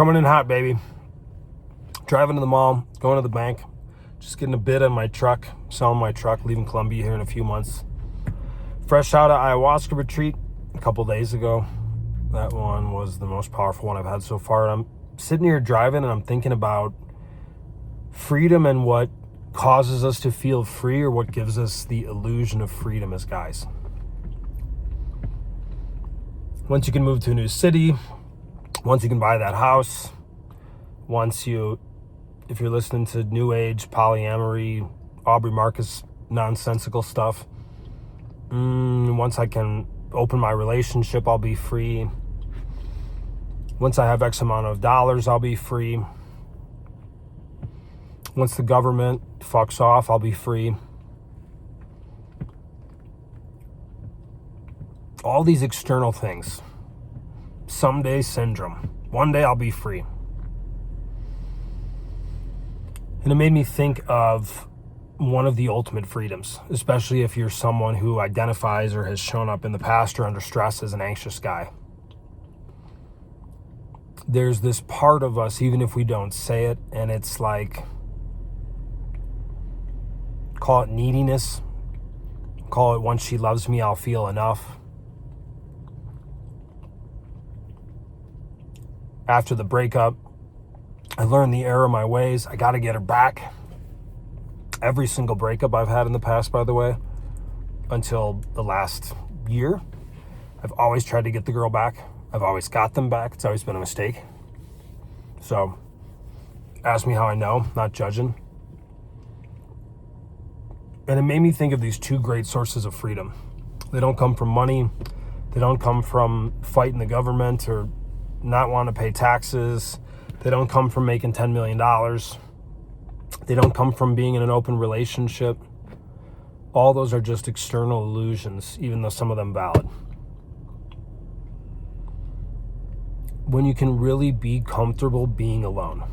Coming in hot, baby. Driving to the mall, going to the bank, just getting a bid on my truck, selling my truck, leaving Columbia here in a few months. Fresh out of ayahuasca retreat a couple days ago. That one was the most powerful one I've had so far. And I'm sitting here driving and I'm thinking about freedom and what causes us to feel free, or what gives us the illusion of freedom as guys. Once you can move to a new city, once you can buy that house, once you, if you're listening to New Age, polyamory, Aubrey Marcus nonsensical stuff, once I can open my relationship, I'll be free. Once I have X amount of dollars, I'll be free. Once the government fucks off, I'll be free. All these external things. Someday syndrome. One day I'll be free. And it made me think of one of the ultimate freedoms, especially if you're someone who identifies or has shown up in the past or under stress as an anxious guy. There's this part of us, even if we don't say it, and it's like, call it neediness, call it once she loves me, I'll feel enough. After the breakup, I learned the error of my ways. I got to get her back. Every single breakup I've had in the past, by the way, until the last year, I've always tried to get the girl back. I've always got them back. It's always been a mistake. So, ask me how I know, not judging. And it made me think of these two great sources of freedom. They don't come from money. They don't come from fighting the government or not wanting to pay taxes. They don't come from making $10 million. They don't come from being in an open relationship. All those are just external illusions, even though some of them valid. When you can really be comfortable being alone.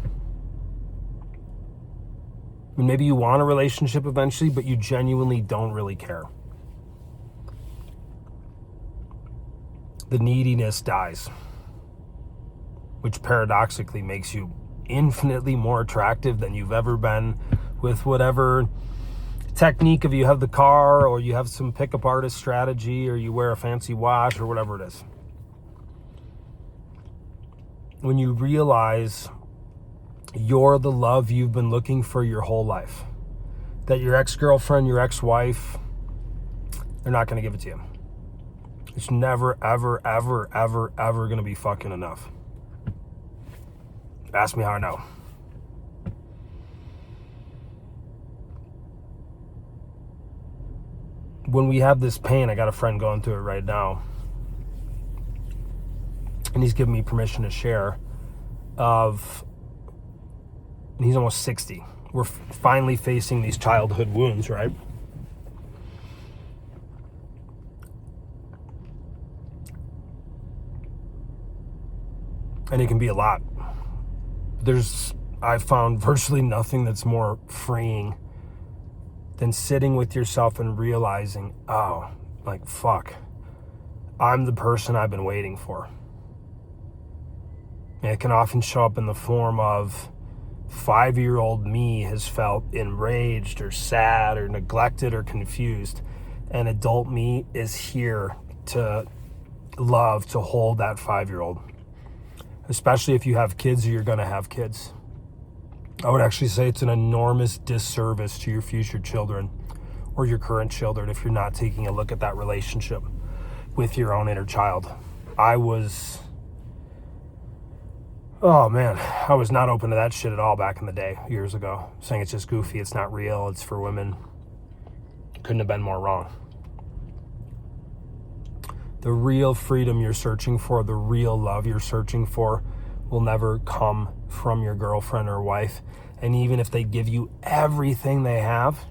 And maybe you want a relationship eventually, but you genuinely don't really care. The neediness dies, which paradoxically makes you infinitely more attractive than you've ever been with whatever technique of you have the car, or you have some pickup artist strategy, or you wear a fancy watch, or whatever it is. When you realize you're the love you've been looking for your whole life, that your ex-girlfriend, your ex-wife, they're not going to give it to you. It's never, ever, ever, ever, ever going to be fucking enough. Ask me how I know. When we have this pain, I got a friend going through it right now, and he's giving me permission to share of, and he's almost 60. We're finally facing these childhood wounds, right? And it can be a lot. I've found virtually nothing that's more freeing than sitting with yourself and realizing, oh, like, fuck, I'm the person I've been waiting for. And it can often show up in the form of 5-year-old me has felt enraged or sad or neglected or confused. And adult me is here to love, to hold that 5-year-old. Especially if you have kids or you're going to have kids. I would actually say it's an enormous disservice to your future children or your current children if you're not taking a look at that relationship with your own inner child. I was not open to that shit at all back in the day, years ago. Saying it's just goofy, it's not real, it's for women. Couldn't have been more wrong. The real freedom you're searching for, the real love you're searching for, will never come from your girlfriend or wife. And even if they give you everything they have,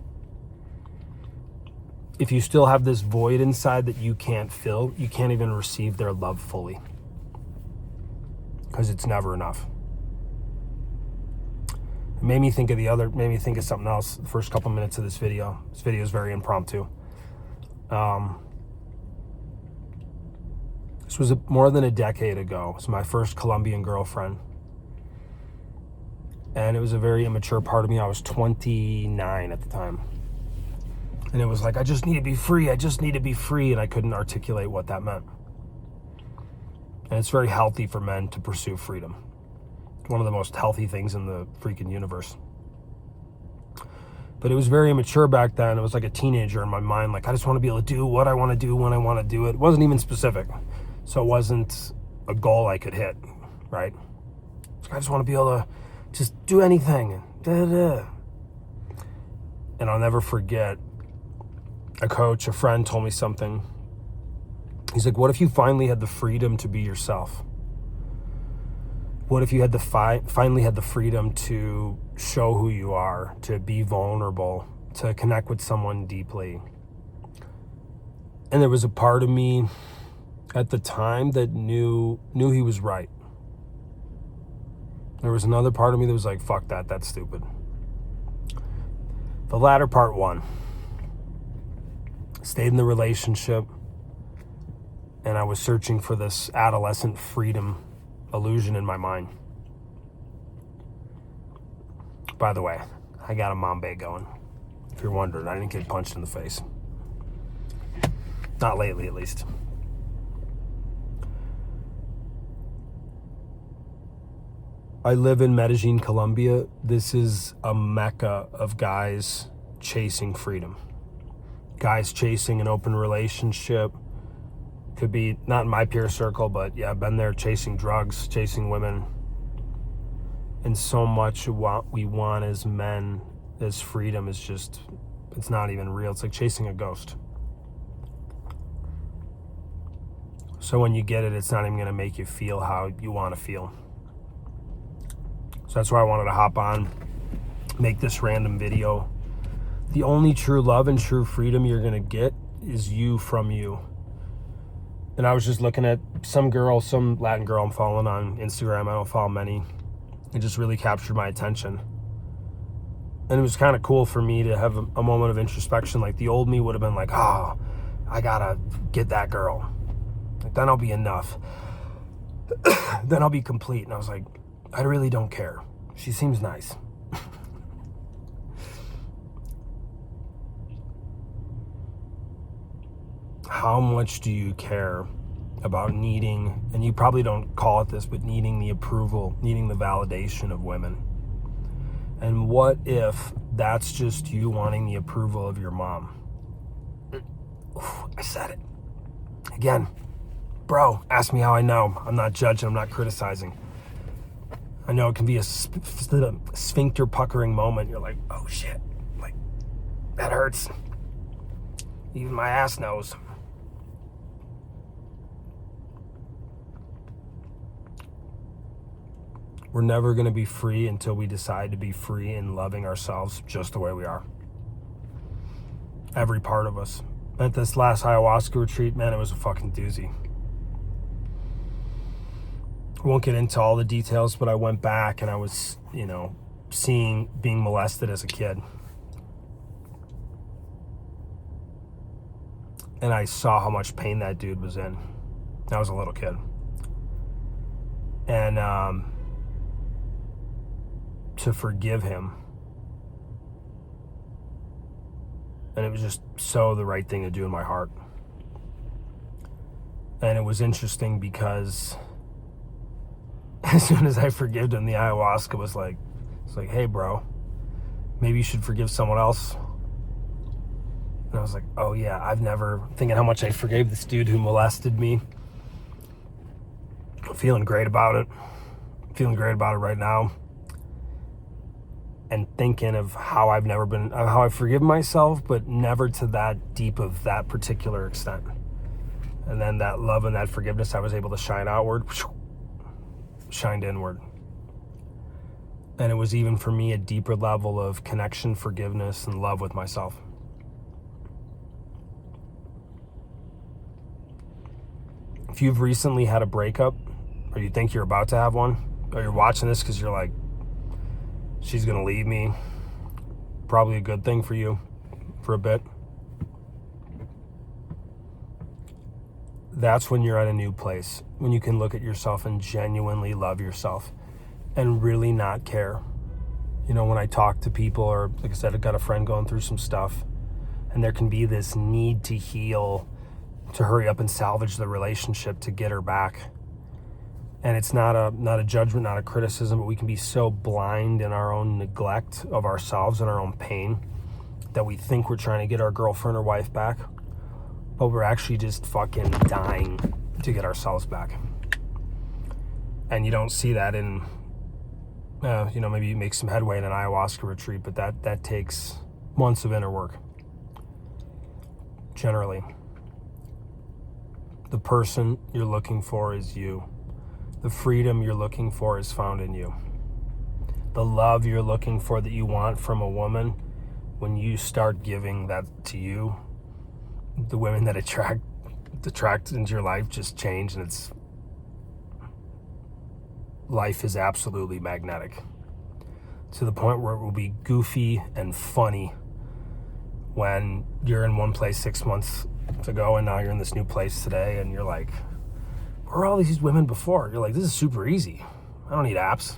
if you still have this void inside that you can't fill, you can't even receive their love fully. Because it's never enough. It made me think of something else the first couple minutes of this video. This video is very impromptu. This was more than a decade ago. It was my first Colombian girlfriend. And it was a very immature part of me. I was 29 at the time. And it was like, I just need to be free. I just need to be free. And I couldn't articulate what that meant. And it's very healthy for men to pursue freedom. One of the most healthy things in the freaking universe. But it was very immature back then. It was like a teenager in my mind. Like, I just want to be able to do what I want to do when I want to do it. It wasn't even specific. So it wasn't a goal I could hit, right? I just want to be able to just do anything. And I'll never forget, a coach, a friend told me something. He's like, what if you finally had the freedom to be yourself? What if you had finally had the freedom to show who you are, to be vulnerable, to connect with someone deeply? And there was a part of me at the time that knew he was right. There was another part of me that was like, fuck that, that's stupid. The latter part won. Stayed in the relationship, and I was searching for this adolescent freedom illusion in my mind. By the way, I got a Mambay going. If you're wondering, I didn't get punched in the face. Not lately, at least. I live in Medellin, Colombia. This is a mecca of guys chasing freedom. Guys chasing an open relationship. Could be not in my peer circle, but yeah, I've been there chasing drugs, chasing women. And so much what we want as men, as freedom, is just, it's not even real. It's like chasing a ghost. So when you get it, it's not even going to make you feel how you want to feel. So that's why I wanted to hop on, make this random video. The only true love and true freedom you're going to get is you from you. And I was just looking at some Latin girl I'm following on Instagram. I don't follow many. It just really captured my attention. And it was kind of cool for me to have a moment of introspection. Like, the old me would have been like, oh, I gotta get that girl. Like, then I'll be enough. Then I'll be complete. And I was like, I really don't care. She seems nice. How much do you care about needing, and you probably don't call it this, but needing the approval, needing the validation of women? And what if that's just you wanting the approval of your mom? I said it. Again, bro, ask me how I know. I'm not judging, I'm not criticizing. I know it can be a sphincter puckering moment. You're like, oh shit, like, that hurts. Even my ass knows. We're never going to be free until we decide to be free in loving ourselves just the way we are. Every part of us. At this last ayahuasca retreat, man, it was a fucking doozy. I won't get into all the details, but I went back and I was, being molested as a kid. And I saw how much pain that dude was in. I was a little kid. And to forgive him. And it was just so the right thing to do in my heart. And it was interesting because as soon as I forgave him, the ayahuasca was like, it's like, hey bro, maybe you should forgive someone else. And I was like, oh yeah, I've never, thinking how much I forgave this dude who molested me. Feeling great about it. Feeling great about it right now. And thinking of how I've forgiven myself, but never to that deep of that particular extent. And then that love and that forgiveness, I was able to shine outward, shined inward. And it was even for me a deeper level of connection, forgiveness, and love with myself. If you've recently had a breakup, or you think you're about to have one, or you're watching this because you're like, she's gonna leave me, probably a good thing for you for a bit. That's when you're at a new place, when you can look at yourself and genuinely love yourself and really not care You know, when I talk to people, or like I said, I've got a friend going through some stuff, and there can be this need to heal, to hurry up and salvage the relationship to get her back. And it's not a judgment, not a criticism, but we can be so blind in our own neglect of ourselves and our own pain that we think we're trying to get our girlfriend or wife back, but we're actually just fucking dying to get ourselves back. And you don't see that in, maybe you make some headway in an ayahuasca retreat, but that takes months of inner work. Generally, the person you're looking for is you. The freedom you're looking for is found in you. The love you're looking for that you want from a woman, when you start giving that to you, the women that attract into your life just change, and life is absolutely magnetic to the point where it will be goofy and funny when you're in one place 6 months ago and now you're in this new place today, and you're like, where were all these women before? You're like, this is super easy. I don't need apps.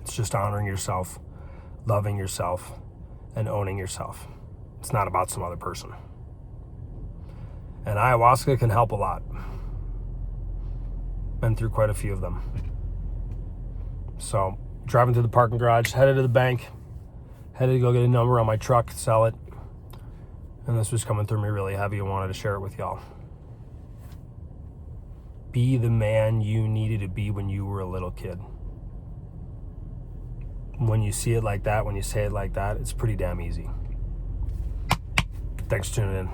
It's just honoring yourself, loving yourself, and owning yourself. It's not about some other person. And ayahuasca can help a lot. Been through quite a few of them. So, driving through the parking garage, headed to the bank, headed to go get a number on my truck, sell it. And this was coming through me really heavy. I wanted to share it with y'all. Be the man you needed to be when you were a little kid. When you see it like that, when you say it like that, it's pretty damn easy. Thanks for tuning in.